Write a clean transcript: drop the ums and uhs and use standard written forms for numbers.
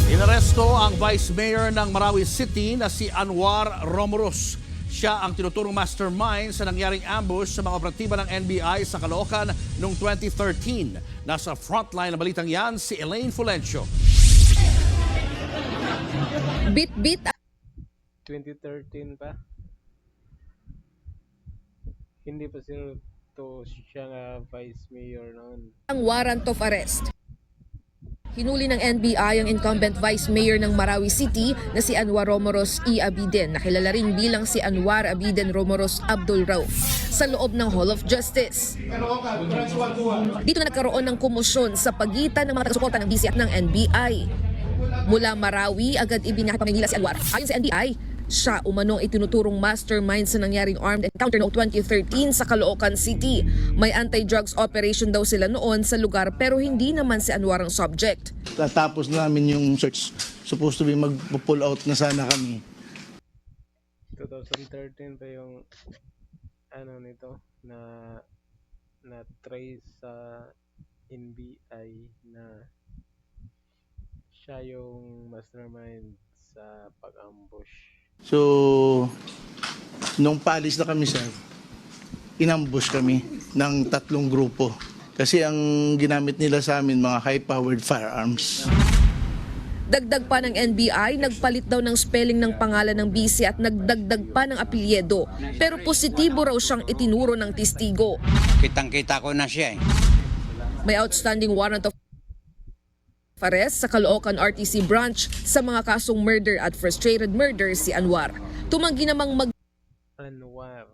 Inaresto ang Vice Mayor ng Marawi City na si Anwar Romulos. Siya ang tinuturong mastermind sa nangyaring ambush sa mga operatiba ng NBI sa Caloocan noong 2013. Nasa frontline ng balitang yan si Elaine Fulencio. Bit-bit 2013 pa. Hindi pa siya nga vice mayor noon. ang warrant of arrest. Hinuli ng NBI ang incumbent Vice Mayor ng Marawi City na si Anwar Romulos E. Abiden, na kilala rin bilang si Anwar Abiden Romulos Abdul Rauf, sa loob ng Hall of Justice. Dito na nagkaroon ng komosyon sa pagitan ng mga taga-suporta ng BC at ng NBI. Mula Marawi, agad ibinahipamilya si Anwar. Ayon sa NBI, siya umanong itinuturong mastermind sa nangyaring armed encounter noong 2013 sa Caloocan City. May anti-drugs operation daw sila noon sa lugar pero hindi naman si Anwar ang subject. Tatapos namin yung search. Supposed to be mag-pull out na sana kami. 2013 pa yung nito na trace sa NBI na siya yung mastermind sa pag-ambush. So, nung paalis na kami, sir, inambush kami ng 3 grupo. Kasi ang ginamit nila sa amin, mga high-powered firearms. Dagdag pa ng NBI, nagpalit daw ng spelling ng pangalan ng BC at nagdagdag pa ng apelyido. Pero positibo raw siyang itinuro ng testigo. Kitang-kita ko na siya eh. May outstanding warrant of arrest sa Caloocan RTC branch sa mga kasong murder at frustrated murder si Anwar. Tumanggi namang Anwar